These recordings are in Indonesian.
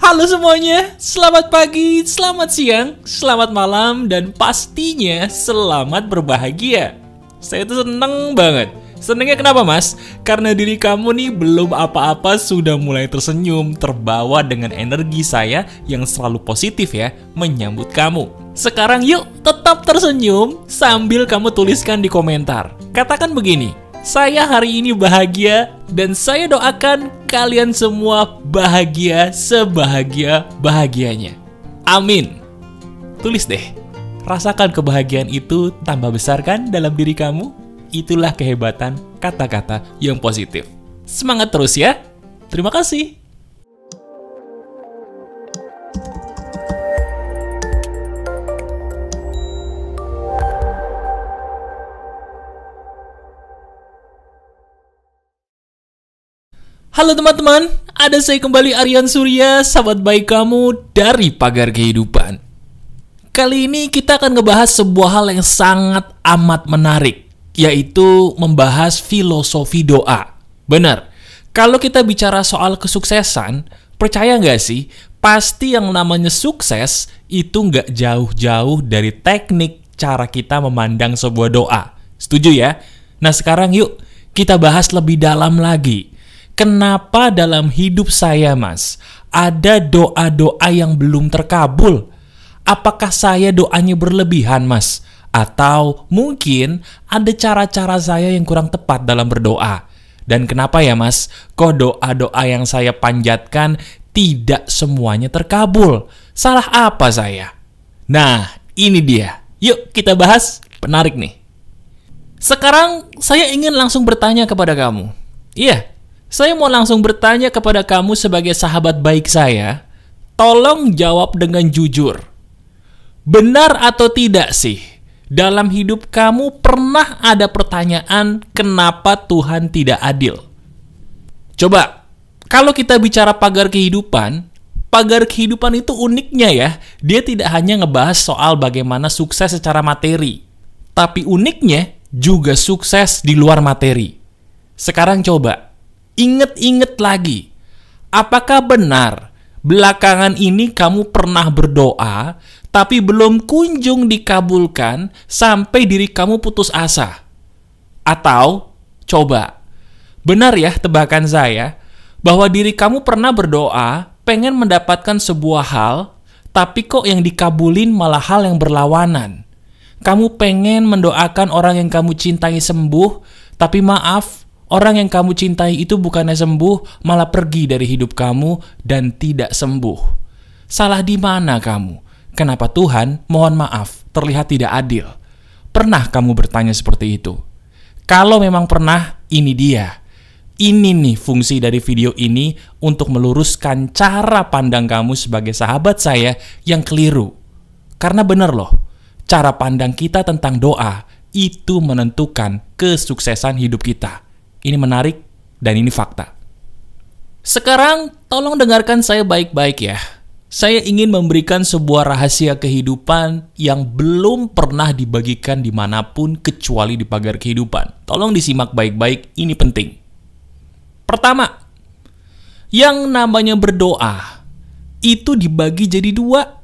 Halo semuanya, selamat pagi, selamat siang, selamat malam, dan pastinya selamat berbahagia. Saya tuh seneng banget. Senengnya kenapa mas? Karena diri kamu nih belum apa-apa sudah mulai tersenyum, terbawa dengan energi saya yang selalu positif ya, menyambut kamu. Sekarang yuk tetap tersenyum sambil kamu tuliskan di komentar. Katakan begini, saya hari ini bahagia dan saya doakan kalian semua bahagia sebahagia-bahagianya. Amin. Tulis deh. Rasakan kebahagiaan itu tambah besar kan dalam diri kamu? Itulah kehebatan kata-kata yang positif. Semangat terus ya. Terima kasih. Halo teman-teman, ada saya kembali Aryan Surya, sahabat baik kamu dari Pagar Kehidupan. Kali ini kita akan ngebahas sebuah hal yang sangat amat menarik, yaitu membahas filosofi doa. Benar, kalau kita bicara soal kesuksesan, percaya nggak sih, pasti yang namanya sukses itu nggak jauh-jauh dari teknik cara kita memandang sebuah doa. Setuju ya? Nah sekarang yuk, kita bahas lebih dalam lagi. Kenapa dalam hidup saya, Mas, ada doa-doa yang belum terkabul? Apakah saya doanya berlebihan, Mas? Atau mungkin ada cara-cara saya yang kurang tepat dalam berdoa? Dan kenapa ya, Mas? Kok doa-doa yang saya panjatkan tidak semuanya terkabul? Salah apa saya? Nah, ini dia. Yuk kita bahas. Menarik nih. Sekarang saya ingin langsung bertanya kepada kamu. Iya. Saya mau langsung bertanya kepada kamu sebagai sahabat baik saya, tolong jawab dengan jujur. Benar atau tidak sih, dalam hidup kamu pernah ada pertanyaan kenapa Tuhan tidak adil? Coba, kalau kita bicara pagar kehidupan itu uniknya ya, dia tidak hanya ngebahas soal bagaimana sukses secara materi, tapi uniknya juga sukses di luar materi. Sekarang coba, ingat-ingat lagi, apakah benar belakangan ini kamu pernah berdoa, tapi belum kunjung dikabulkan sampai diri kamu putus asa? Atau, coba, benar ya tebakan saya, bahwa diri kamu pernah berdoa, pengen mendapatkan sebuah hal, tapi kok yang dikabulin malah hal yang berlawanan. Kamu pengen mendoakan orang yang kamu cintai sembuh, tapi maaf, orang yang kamu cintai itu bukannya sembuh, malah pergi dari hidup kamu dan tidak sembuh. Salah di mana kamu? Kenapa Tuhan, mohon maaf, terlihat tidak adil? Pernah kamu bertanya seperti itu? Kalau memang pernah, ini dia. Ini nih fungsi dari video ini untuk meluruskan cara pandang kamu sebagai sahabat saya yang keliru. Karena benar loh, cara pandang kita tentang doa itu menentukan kesuksesan hidup kita. Ini menarik dan ini fakta. Sekarang tolong dengarkan saya baik-baik ya. Saya ingin memberikan sebuah rahasia kehidupan yang belum pernah dibagikan dimanapun kecuali di pagar kehidupan. Tolong disimak baik-baik, ini penting. Pertama, yang namanya berdoa itu dibagi jadi dua.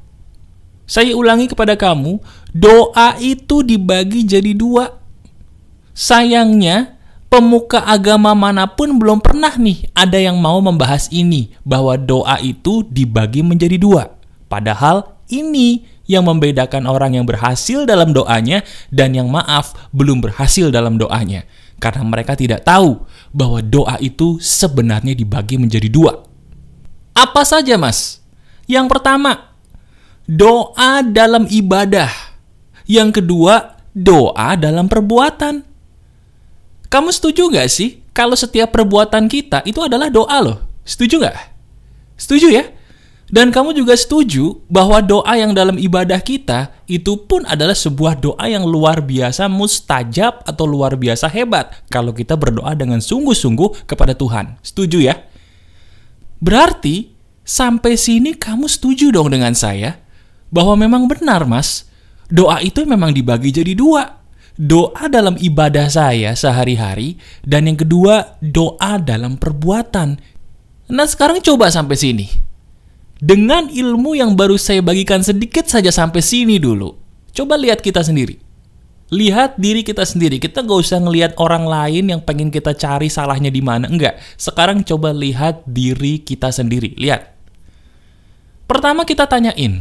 Saya ulangi kepada kamu, doa itu dibagi jadi dua. Sayangnya, pemuka agama manapun belum pernah nih ada yang mau membahas ini, bahwa doa itu dibagi menjadi dua. Padahal ini yang membedakan orang yang berhasil dalam doanya dan yang maaf belum berhasil dalam doanya. Karena mereka tidak tahu bahwa doa itu sebenarnya dibagi menjadi dua. Apa saja mas? Yang pertama, doa dalam ibadah. Yang kedua, doa dalam perbuatan. Kamu setuju nggak sih kalau setiap perbuatan kita itu adalah doa loh? Setuju nggak? Setuju ya? Dan kamu juga setuju bahwa doa yang dalam ibadah kita itu pun adalah sebuah doa yang luar biasa mustajab atau luar biasa hebat kalau kita berdoa dengan sungguh-sungguh kepada Tuhan. Setuju ya? Berarti sampai sini kamu setuju dong dengan saya bahwa memang benar mas, doa itu memang dibagi jadi dua. Doa dalam ibadah saya sehari-hari, dan yang kedua doa dalam perbuatan. Nah sekarang coba sampai sini. Dengan ilmu yang baru saya bagikan sedikit saja sampai sini dulu, coba lihat kita sendiri. Lihat diri kita sendiri. Kita gak usah ngelihat orang lain yang pengen kita cari salahnya di mana. Enggak. Sekarang coba lihat diri kita sendiri. Lihat. Pertama kita tanyain,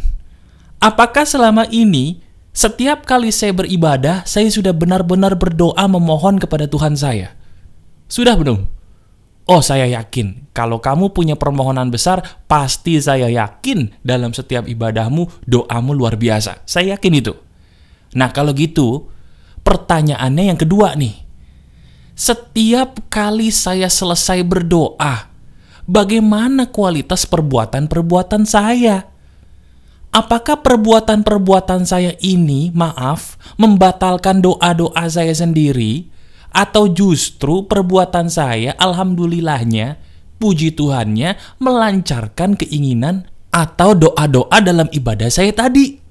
apakah selama ini setiap kali saya beribadah, saya sudah benar-benar berdoa memohon kepada Tuhan saya? Sudah belum? Oh, saya yakin. Kalau kamu punya permohonan besar, pasti saya yakin dalam setiap ibadahmu, doamu luar biasa. Saya yakin itu. Nah, kalau gitu, pertanyaannya yang kedua nih. Setiap kali saya selesai berdoa, bagaimana kualitas perbuatan-perbuatan saya? Apakah perbuatan-perbuatan saya ini, membatalkan doa-doa saya sendiri? Atau justru perbuatan saya, alhamdulillahnya, puji Tuhannya, melancarkan keinginan atau doa-doa dalam ibadah saya tadi?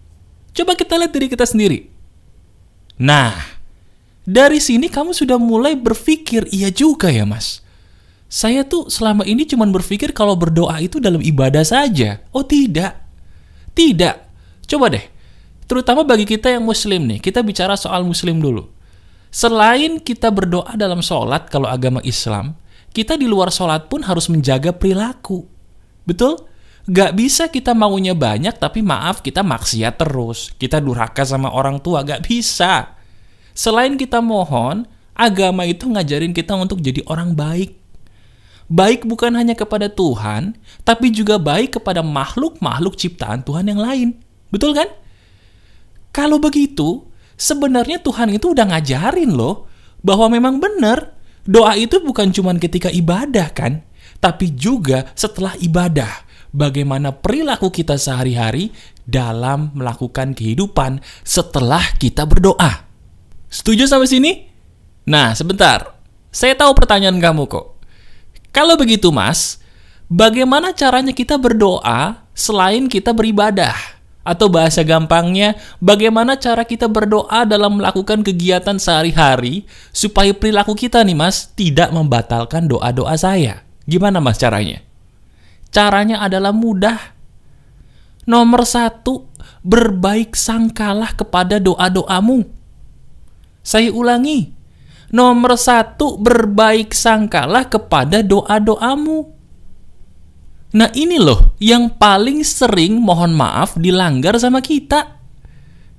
Coba kita lihat diri kita sendiri. Nah, dari sini kamu sudah mulai berpikir, iya juga ya mas. Saya tuh selama ini cuma berpikir kalau berdoa itu dalam ibadah saja. Oh tidak. Tidak. Coba deh. Terutama bagi kita yang muslim nih. Kita bicara soal muslim dulu. Selain kita berdoa dalam sholat kalau agama Islam, kita di luar sholat pun harus menjaga perilaku. Betul? Gak bisa kita maunya banyak tapi kita maksiat terus. Kita durhaka sama orang tua. Gak bisa. Selain kita mohon, agama itu ngajarin kita untuk jadi orang baik. Baik bukan hanya kepada Tuhan, tapi juga baik kepada makhluk-makhluk ciptaan Tuhan yang lain. Betul kan? Kalau begitu, sebenarnya Tuhan itu udah ngajarin loh, bahwa memang benar, doa itu bukan cuma ketika ibadah kan, tapi juga setelah ibadah. Bagaimana perilaku kita sehari-hari dalam melakukan kehidupan setelah kita berdoa. Setuju sampai sini? Nah, sebentar. Saya tahu pertanyaan kamu kok. Kalau begitu mas, bagaimana caranya kita berdoa selain kita beribadah? Atau bahasa gampangnya, bagaimana cara kita berdoa dalam melakukan kegiatan sehari-hari supaya perilaku kita nih mas tidak membatalkan doa-doa saya? Gimana mas caranya? Caranya adalah mudah. Nomor 1, berbaik sangkalah kepada doa-doamu. Saya ulangi. Nomor 1, berbaik sangkalah kepada doa-doamu. Nah ini loh yang paling sering mohon maaf dilanggar sama kita.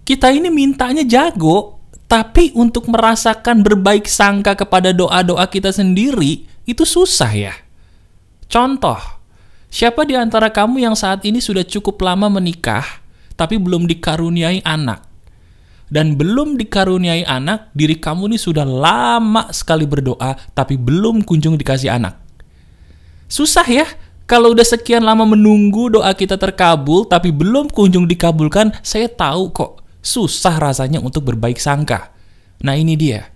Kita ini mintanya jago, tapi untuk merasakan berbaik sangka kepada doa-doa kita sendiri itu susah ya. Contoh, siapa di antara kamu yang saat ini sudah cukup lama menikah tapi belum dikaruniai anak? Dan belum dikaruniai anak, diri kamu ini sudah lama sekali berdoa tapi belum kunjung dikasih anak. Susah ya. Kalau udah sekian lama menunggu doa kita terkabul, tapi belum kunjung dikabulkan, saya tahu kok, susah rasanya untuk berbaik sangka. Nah ini dia.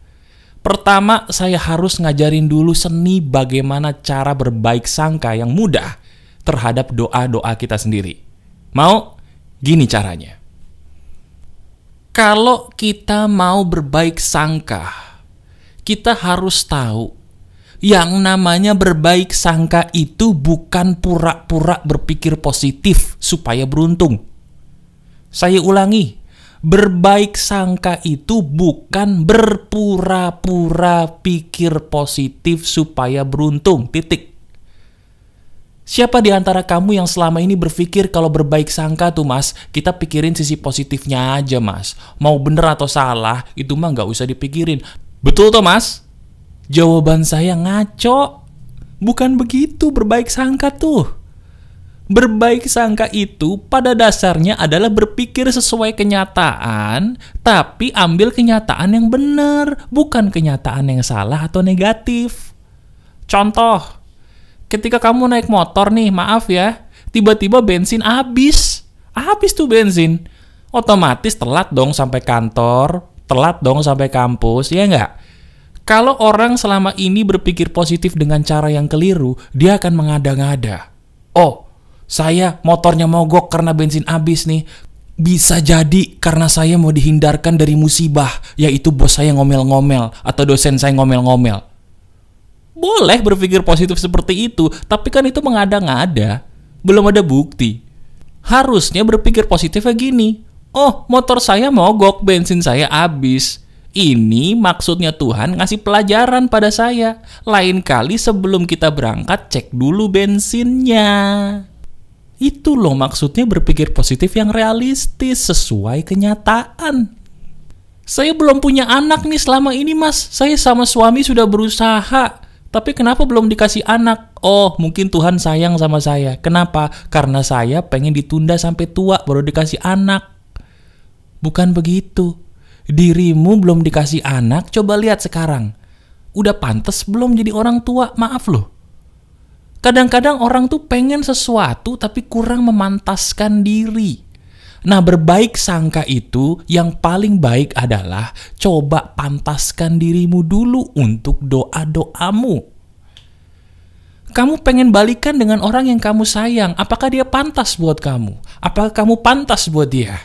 Pertama, saya harus ngajarin dulu seni bagaimana cara berbaik sangka yang mudah terhadap doa-doa kita sendiri. Mau? Gini caranya. Kalau kita mau berbaik sangka, kita harus tahu yang namanya berbaik sangka itu bukan pura-pura berpikir positif supaya beruntung. Saya ulangi, berbaik sangka itu bukan berpura-pura pikir positif supaya beruntung. Titik. Siapa di antara kamu yang selama ini berpikir kalau berbaik sangka tuh mas, kita pikirin sisi positifnya aja mas. Mau bener atau salah, itu mah gak usah dipikirin. Betul toh mas? Jawaban saya ngaco. Bukan begitu berbaik sangka tuh. Berbaik sangka itu pada dasarnya adalah berpikir sesuai kenyataan, tapi ambil kenyataan yang benar, bukan kenyataan yang salah atau negatif. Contoh, ketika kamu naik motor nih, maaf ya, tiba-tiba bensin habis. Habis tuh bensin. Otomatis telat dong sampai kantor, telat dong sampai kampus, ya nggak? Kalau orang selama ini berpikir positif dengan cara yang keliru, dia akan mengada-ngada. Oh, saya motornya mogok karena bensin habis nih. Bisa jadi karena saya mau dihindarkan dari musibah, yaitu bos saya ngomel-ngomel atau dosen saya ngomel-ngomel. Boleh berpikir positif seperti itu, tapi kan itu mengada-ngada. Belum ada bukti. Harusnya berpikir positifnya gini, oh motor saya mogok, bensin saya habis. Ini maksudnya Tuhan ngasih pelajaran pada saya. Lain kali sebelum kita berangkat, cek dulu bensinnya. Itu loh maksudnya berpikir positif yang realistis, sesuai kenyataan. Saya belum punya anak nih selama ini, Mas. Saya sama suami sudah berusaha. Tapi kenapa belum dikasih anak? Oh, mungkin Tuhan sayang sama saya. Kenapa? Karena saya pengen ditunda sampai tua baru dikasih anak. Bukan begitu. Dirimu belum dikasih anak, coba lihat sekarang. Udah pantas belum jadi orang tua? Maaf loh. Kadang-kadang orang tuh pengen sesuatu tapi kurang memantaskan diri. Nah, berbaik sangka itu yang paling baik adalah coba pantaskan dirimu dulu untuk doa-doamu. Kamu pengen balikan dengan orang yang kamu sayang, apakah dia pantas buat kamu? Apakah kamu pantas buat dia?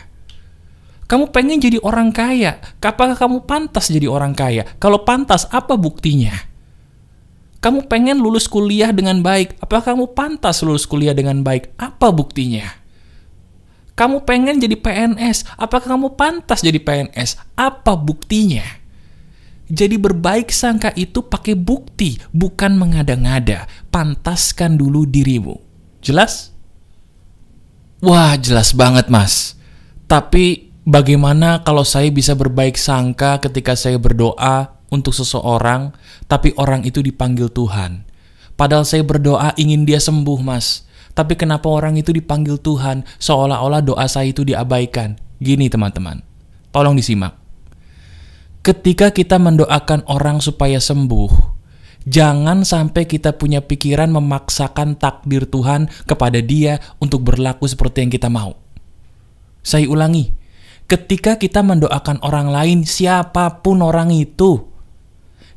Kamu pengen jadi orang kaya, apakah kamu pantas jadi orang kaya? Kalau pantas, apa buktinya? Kamu pengen lulus kuliah dengan baik, apakah kamu pantas lulus kuliah dengan baik? Apa buktinya? Kamu pengen jadi PNS, apakah kamu pantas jadi PNS? Apa buktinya? Jadi berbaik sangka itu pakai bukti, bukan mengada-ngada. Pantaskan dulu dirimu. Jelas? Wah, jelas banget, Mas. Tapi bagaimana kalau saya bisa berbaik sangka ketika saya berdoa untuk seseorang, tapi orang itu dipanggil Tuhan? Padahal saya berdoa ingin dia sembuh, Mas. Tapi kenapa orang itu dipanggil Tuhan seolah-olah doa saya itu diabaikan? Gini teman-teman, tolong disimak. Ketika kita mendoakan orang supaya sembuh, jangan sampai kita punya pikiran memaksakan takdir Tuhan kepada dia untuk berlaku seperti yang kita mau. Saya ulangi, ketika kita mendoakan orang lain, siapapun orang itu,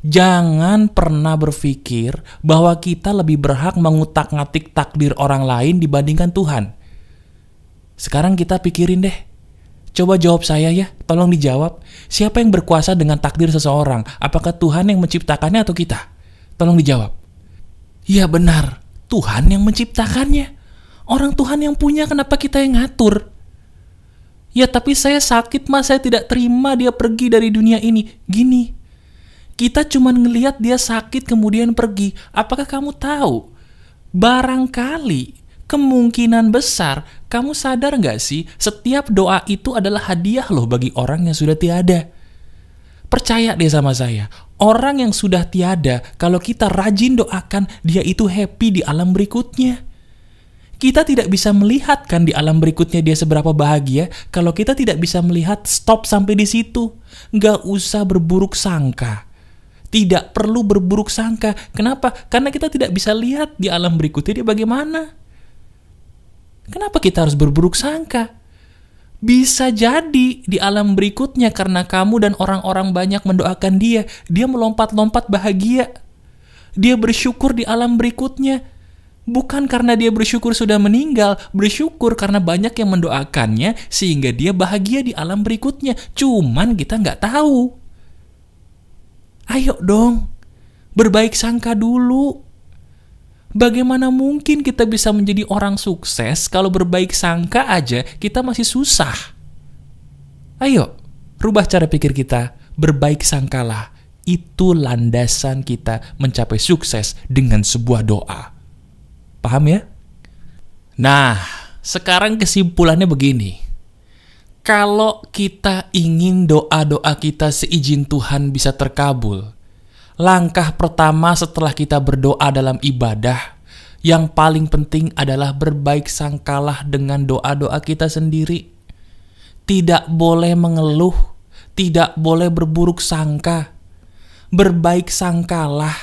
jangan pernah berpikir bahwa kita lebih berhak mengutak-ngatik takdir orang lain dibandingkan Tuhan. Sekarang kita pikirin deh. Coba jawab saya ya, tolong dijawab. Siapa yang berkuasa dengan takdir seseorang? Apakah Tuhan yang menciptakannya atau kita? Tolong dijawab. Iya benar, Tuhan yang menciptakannya. Orang Tuhan yang punya, kenapa kita yang ngatur? Ya tapi saya sakit, Mas, saya tidak terima dia pergi dari dunia ini. Gini, kita cuma ngelihat dia sakit kemudian pergi. Apakah kamu tahu? Barangkali, kemungkinan besar, kamu sadar gak sih? Setiap doa itu adalah hadiah loh bagi orang yang sudah tiada. Percaya deh sama saya. Orang yang sudah tiada, kalau kita rajin doakan, dia itu happy di alam berikutnya. Kita tidak bisa melihat kan di alam berikutnya dia seberapa bahagia. Kalau kita tidak bisa melihat, stop sampai di situ. Gak usah berburuk sangka. Tidak perlu berburuk sangka. Kenapa? Karena kita tidak bisa lihat di alam berikutnya dia bagaimana. Kenapa kita harus berburuk sangka? Bisa jadi di alam berikutnya karena kamu dan orang-orang banyak mendoakan dia, dia melompat-lompat bahagia. Dia bersyukur di alam berikutnya. Bukan karena dia bersyukur sudah meninggal, bersyukur karena banyak yang mendoakannya sehingga dia bahagia di alam berikutnya. Cuman kita nggak tahu. Ayo dong, berbaik sangka dulu. Bagaimana mungkin kita bisa menjadi orang sukses kalau berbaik sangka aja kita masih susah? Ayo, rubah cara pikir kita, berbaik sangkalah. Itu landasan kita mencapai sukses dengan sebuah doa. Paham ya? Nah, sekarang kesimpulannya begini. Kalau kita ingin doa-doa kita seizin Tuhan bisa terkabul, langkah pertama setelah kita berdoa dalam ibadah, yang paling penting adalah berbaik sangkalah dengan doa-doa kita sendiri. Tidak boleh mengeluh, tidak boleh berburuk sangka. Berbaik sangkalah.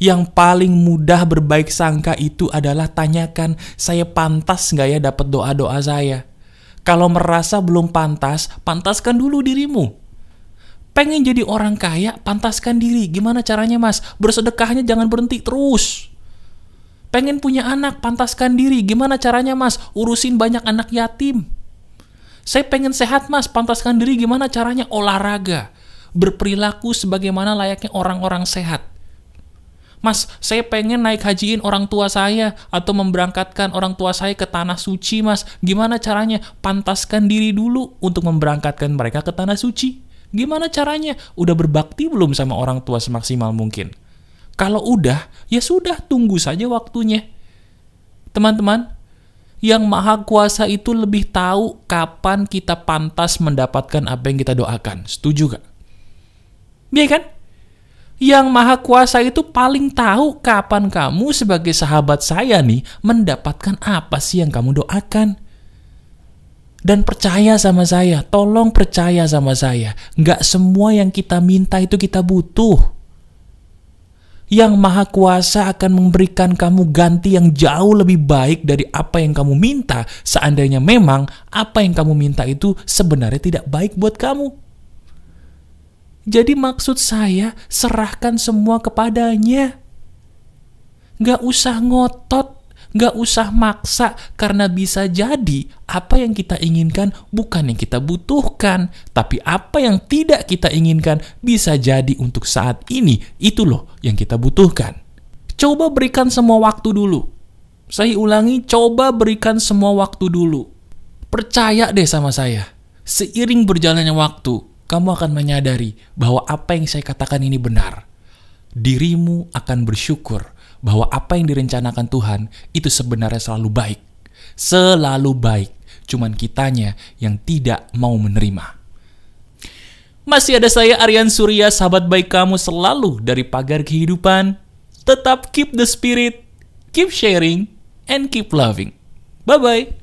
Yang paling mudah berbaik sangka itu adalah tanyakan, saya pantas nggak ya dapat doa-doa saya? Kalau merasa belum pantas, pantaskan dulu dirimu. Pengen jadi orang kaya, pantaskan diri. Gimana caranya, Mas? Bersedekahnya jangan berhenti terus. Pengen punya anak, pantaskan diri. Gimana caranya, Mas? Urusin banyak anak yatim. Saya pengen sehat, Mas, pantaskan diri. Gimana caranya? Olahraga. Berperilaku sebagaimana layaknya orang-orang sehat. Mas, saya pengen naik hajiin orang tua saya atau memberangkatkan orang tua saya ke tanah suci, Mas. Gimana caranya? Pantaskan diri dulu untuk memberangkatkan mereka ke tanah suci. Gimana caranya? Udah berbakti belum sama orang tua semaksimal mungkin? Kalau udah, ya sudah, tunggu saja waktunya. Teman-teman, yang Maha Kuasa itu lebih tahu kapan kita pantas mendapatkan apa yang kita doakan. Setuju gak? Iya kan? Yang Maha Kuasa itu paling tahu kapan kamu sebagai sahabat saya nih mendapatkan apa sih yang kamu doakan. Dan percaya sama saya, tolong percaya sama saya. Nggak semua yang kita minta itu kita butuh. Yang Maha Kuasa akan memberikan kamu ganti yang jauh lebih baik dari apa yang kamu minta, seandainya memang apa yang kamu minta itu sebenarnya tidak baik buat kamu. Jadi maksud saya, serahkan semua kepadanya. Gak usah ngotot, gak usah maksa, karena bisa jadi apa yang kita inginkan bukan yang kita butuhkan, tapi apa yang tidak kita inginkan bisa jadi untuk saat ini, itu loh yang kita butuhkan. Coba berikan semua waktu dulu. Saya ulangi, coba berikan semua waktu dulu. Percaya deh sama saya, seiring berjalannya waktu, kamu akan menyadari bahwa apa yang saya katakan ini benar. Dirimu akan bersyukur bahwa apa yang direncanakan Tuhan itu sebenarnya selalu baik. Selalu baik. Cuman kitanya yang tidak mau menerima. Masih ada saya, Aryan Surya, sahabat baik kamu selalu dari Pagar Kehidupan. Tetap keep the spirit, keep sharing, and keep loving. Bye-bye.